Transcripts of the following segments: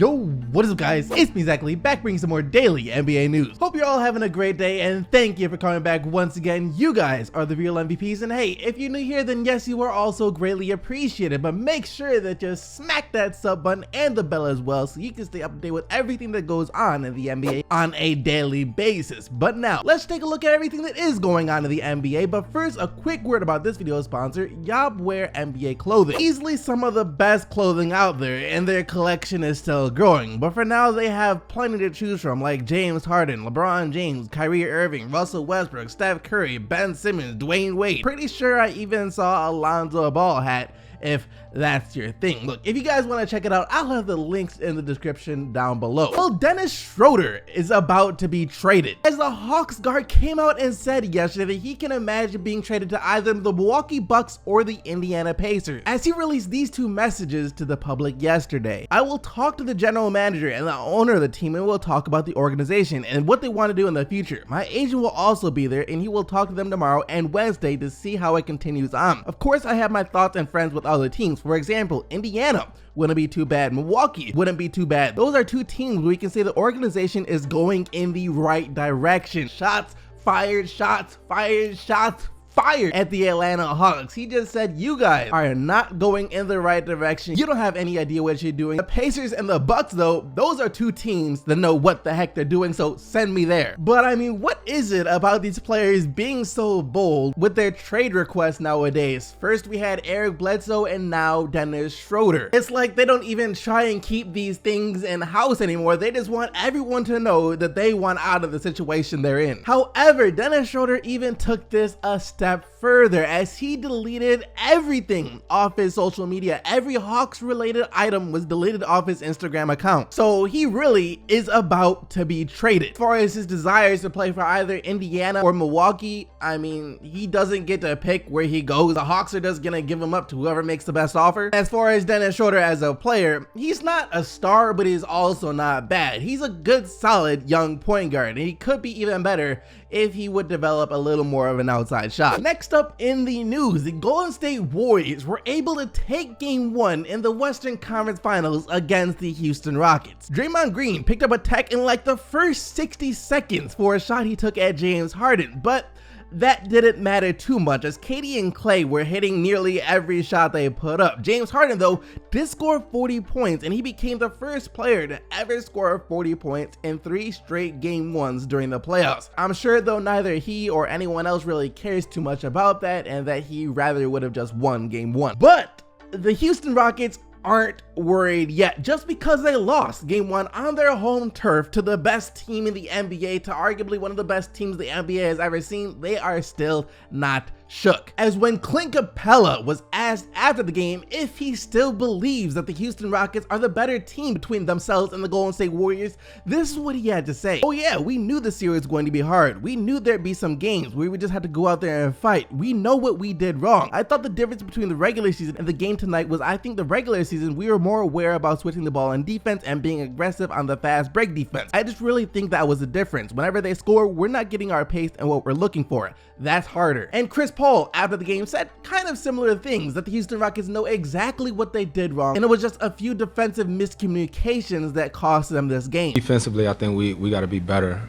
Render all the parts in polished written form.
Yo, what is up guys? It's me Exactly, back bringing some more daily NBA news. Hope you're all having a great day and thank you for coming back once again. You guys are the real MVPs, and hey, if you're new here then yes, you are also greatly appreciated, but make sure that you smack that sub button and the bell as well so you can stay up to date with everything that goes on in the NBA on a daily basis. But now, let's take a look at everything that is going on in the NBA, but first, a quick word about this video's sponsor, Yob Wear NBA Clothing. Easily some of the best clothing out there, and their collection is still growing, but for now they have plenty to choose from, like James Harden, LeBron James, Kyrie Irving, Russell Westbrook, Steph Curry, Ben Simmons, Dwayne Wade. Pretty sure I even saw a Lonzo Ball hat, if that's your thing. Look, if you guys want to check it out, I'll have the links in the description down below. Well, Dennis Schroeder is about to be traded, as the Hawks guard came out and said yesterday that he can imagine being traded to either the Milwaukee Bucks or the Indiana Pacers, as he released these two messages to the public yesterday. I will talk to the general manager and the owner of the team, and we'll talk about the organization and what they want to do in the future. My agent will also be there, and he will talk to them tomorrow and Wednesday to see how it continues on. Of course, I have my thoughts and friends with other teams. For example, Indiana wouldn't be too bad. Milwaukee wouldn't be too bad. Those are two teams where we can say the organization is going in the right direction. Shots fired, shots fired, shots fired at the Atlanta Hawks. He just said, you guys are not going in the right direction. You don't have any idea what you're doing. The Pacers and the Bucks, though, those are two teams that know what the heck they're doing, so send me there. But I mean, what is it about these players being so bold with their trade requests nowadays? First we had Eric Bledsoe and now Dennis Schroeder. It's like they don't even try and keep these things in house anymore. They just want everyone to know that they want out of the situation they're in. However, Dennis Schroeder even took this a step further, as he deleted everything off his social media. Every Hawks related item was deleted off his Instagram account. So he really is about to be traded. As far as his desires to play for either Indiana or Milwaukee, I mean, he doesn't get to pick where he goes. The Hawks are just gonna give him up to whoever makes the best offer. As far as Dennis Schroeder as a player, he's not a star, but he's also not bad. He's a good, solid young point guard, and he could be even better if he would develop a little more of an outside shot. Next up in the news, the Golden State Warriors were able to take game 1 in the Western Conference Finals against the Houston Rockets. Draymond Green picked up a tech in like the first 60 seconds for a shot he took at James Harden, but that didn't matter too much, as KD and Clay were hitting nearly every shot they put up. James Harden, though, did score 40 points, and he became the first player to ever score 40 points in 3 straight game 1s during the playoffs. I'm sure, though, neither he or anyone else really cares too much about that, and that he rather would have just won game 1. But the Houston Rockets aren't worried yet. Just because they lost game 1 on their home turf to the best team in the NBA, to arguably one of the best teams the NBA has ever seen, they are still not shook. As when Clint Capella was asked after the game if he still believes that the Houston Rockets are the better team between themselves and the Golden State Warriors, this is what he had to say. Oh yeah, we knew the series was going to be hard. We knew there'd be some games where we just had to go out there and fight. We know what we did wrong. I thought the difference between the regular season and the game tonight was, I think the regular season we were more aware about switching the ball in defense and being aggressive on the fast break defense. I just really think that was the difference. Whenever they score, we're not getting our pace and what we're looking for. That's harder. And Chris Paul, after the game, said kind of similar things, that the Houston Rockets know exactly what they did wrong, and it was just a few defensive miscommunications that cost them this game. Defensively, I think we got to be better.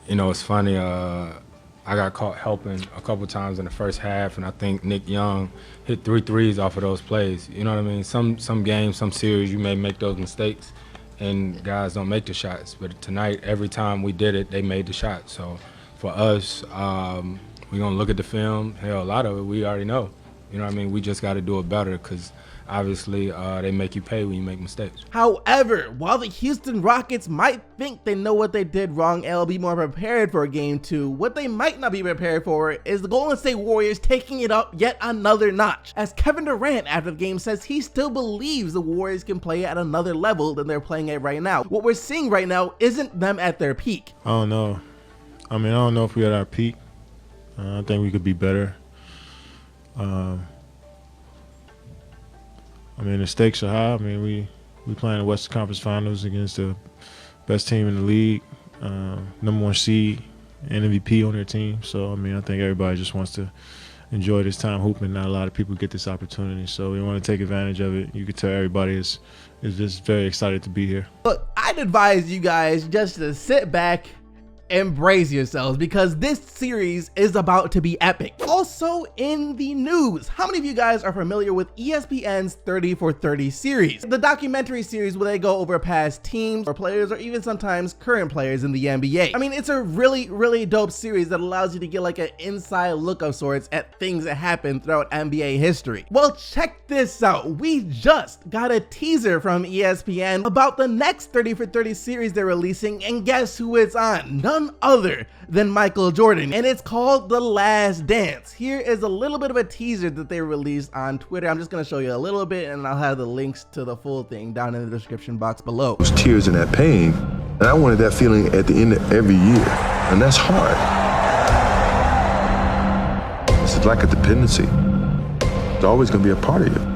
You know, it's funny, I got caught helping a couple times in the first half, and I think Nick Young hit 3 threes off of those plays. You know what I mean? Some games, some series, you may make those mistakes, and guys don't make the shots. But tonight, every time we did it, they made the shot. So for us, we're going to look at the film. Hell, a lot of it we already know. You know what I mean? We just got to do it better, because obviously they make you pay when you make mistakes. However, while the Houston Rockets might think they know what they did wrong and will be more prepared for game 2, what they might not be prepared for is the Golden State Warriors taking it up yet another notch, as Kevin Durant after the game says he still believes the Warriors can play at another level than they're playing at right now. What we're seeing right now isn't them at their peak. I don't know. I mean, I don't know if we're at our peak. I think we could be better. I mean, the stakes are high. I mean, we playing the Western Conference Finals against the best team in the league, #1 seed and MVP on their team. So, I mean, I think everybody just wants to enjoy this time hooping. Not a lot of people get this opportunity, so we want to take advantage of it. You can tell everybody is just very excited to be here. Look, I'd advise you guys just to sit back, embrace yourselves, because this series is about to be epic. Also in the news, how many of you guys are familiar with ESPN's 30 for 30 series? The documentary series where they go over past teams or players or even sometimes current players in the NBA. I mean, it's a really dope series that allows you to get like an inside look of sorts at things that happen throughout NBA history. Well, check this out. We just got a teaser from ESPN about the next 30 for 30 series they're releasing, and guess who it's on? None other than Michael Jordan, and it's called The Last Dance. Here is a little bit of a teaser that they released on Twitter. I'm just going to show you a little bit, and I'll have the links to the full thing down in the description box below. Those tears and that pain, and I wanted that feeling at the end of every year, and that's hard. It's like a dependency. It's always going to be a part of you.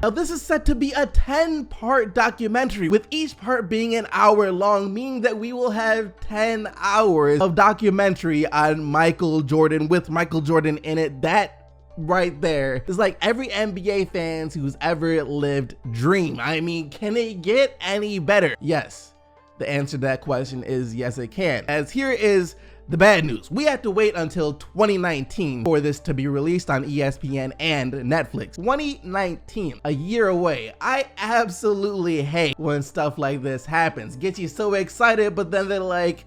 Now this is set to be a 10-part documentary, with each part being an hour long, meaning that we will have 10 hours of documentary on Michael Jordan with Michael Jordan in it. That right there is like every NBA fans who's ever lived dream. I mean, can it get any better? Yes, the answer to that question is yes, it can. As here is the bad news. We have to wait until 2019 for this to be released on ESPN and Netflix. 2019, a year away. I absolutely hate when stuff like this happens. Gets you so excited, but then they're like,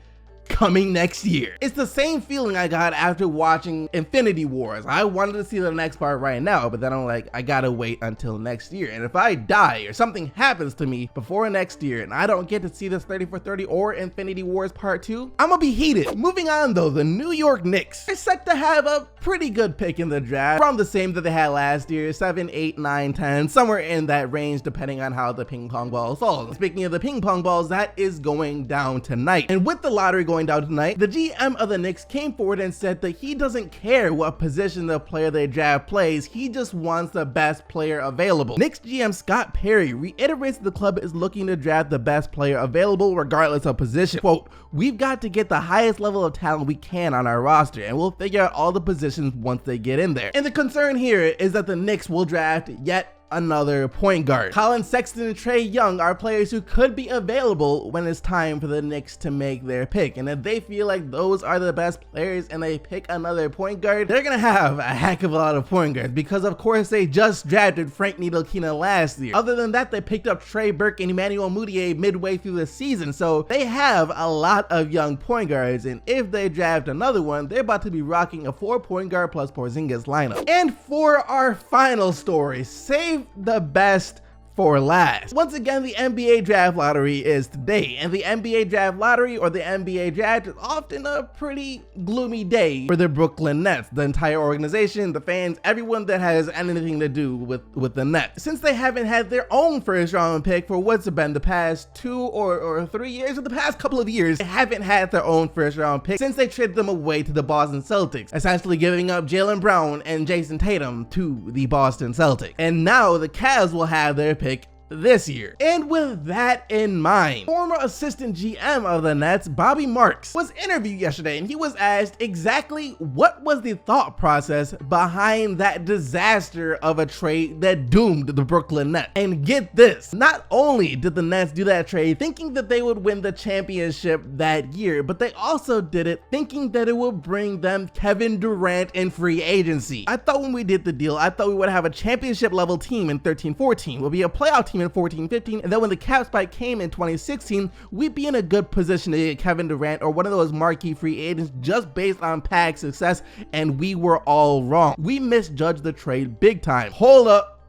coming next year. It's the same feeling I got after watching Infinity Wars. I wanted to see the next part right now, but then I'm like, I gotta wait until next year. And if I die or something happens to me before next year and I don't get to see this 30 for 30 or Infinity Wars Part 2, I'm gonna be heated. Moving on though, the New York Knicks are set to have a pretty good pick in the draft, around the same that they had last year, 7, 8, 9, 10, somewhere in that range depending on how the ping pong ball falls. Speaking of the ping pong balls, that is going down tonight. And with the lottery going down tonight, the GM of the Knicks came forward and said that he doesn't care what position the player they draft plays, he just wants the best player available. Knicks GM Scott Perry reiterates the club is looking to draft the best player available regardless of position. Quote, "We've got to get the highest level of talent we can on our roster, and we'll figure out all the positions once they get in there." And the concern here is that the Knicks will draft yet another point guard. Colin Sexton and Trae Young are players who could be available when it's time for the Knicks to make their pick. And if they feel like those are the best players and they pick another point guard, they're gonna have a heck of a lot of point guards, because of course they just drafted Frank Ntilikina last year. Other than that, they picked up Trey Burke and Emmanuel Mudiay midway through the season, so they have a lot of young point guards, and if they draft another one, they're about to be rocking a 4-point guard plus Porzingis lineup. And for our final story, save the best for last. Once again, the NBA draft lottery is today, and the NBA draft lottery or the NBA draft is often a pretty gloomy day for the Brooklyn Nets, the entire organization, the fans, everyone that has anything to do with the Nets. Since they haven't had their own first round pick for what's been the past 2 or 3 years, or the past couple of years, they haven't had their own first round pick since they traded them away to the Boston Celtics, essentially giving up Jaylen Brown and Jason Tatum to the Boston Celtics. And now the Cavs will have their pick this year. And with that in mind, former assistant GM of the Nets, Bobby Marks, was interviewed yesterday, and he was asked exactly what was the thought process behind that disaster of a trade that doomed the Brooklyn Nets. And get this, not only did the Nets do that trade thinking that they would win the championship that year, but they also did it thinking that it would bring them Kevin Durant in free agency. I thought when we did the deal, I thought we would have a championship level team in 13-14, we'll be a playoff team in 14-15, and then when the cap spike came in 2016, we'd be in a good position to get Kevin Durant or one of those marquee free agents just based on past success, and we were all wrong. We misjudged the trade big time. Hold up,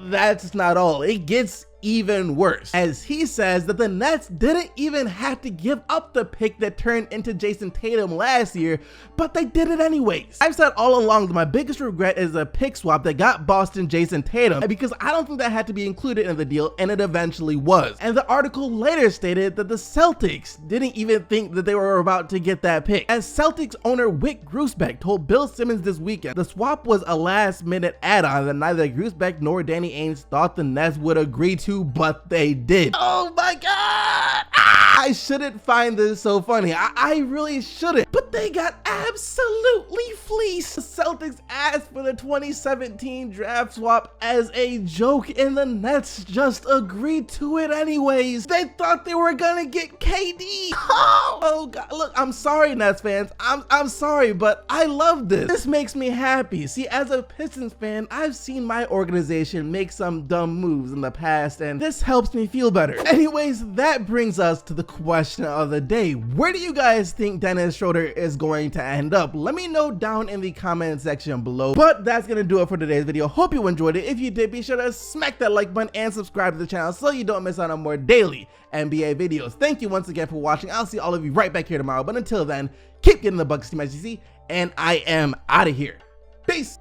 that's not all. It gets even worse, as he says that the Nets didn't even have to give up the pick that turned into Jason Tatum last year, but they did it anyways. I've said all along that my biggest regret is a pick swap that got Boston Jason Tatum, because I don't think that had to be included in the deal, and it eventually was. And the article later stated that the Celtics didn't even think that they were about to get that pick, as Celtics owner Wyc Grousbeck told Bill Simmons this weekend the swap was a last-minute add-on that neither Grousbeck nor Danny Ainge thought the Nets would agree to to, but they did. Oh my God! I shouldn't find this so funny. I really shouldn't. But they got absolutely fleeced. The Celtics asked for the 2017 draft swap as a joke, and the Nets just agreed to it anyways. They thought they were gonna get KD. Oh God, look, I'm sorry, Nets fans. I'm sorry, but I love this. This makes me happy. See, as a Pistons fan, I've seen my organization make some dumb moves in the past, and this helps me feel better. Anyways, that brings us to the question of the day. Where do you guys think Dennis Schroeder is going to end up? Let me know down in the comment section below. But that's gonna do it for today's video. Hope you enjoyed it. If you did, be sure to smack that like button and subscribe to the channel so you don't miss out on more daily NBA videos. Thank you once again for watching. I'll see all of you right back here tomorrow. But until then, keep getting the bucks, Team SGC, and I am out of here. Peace.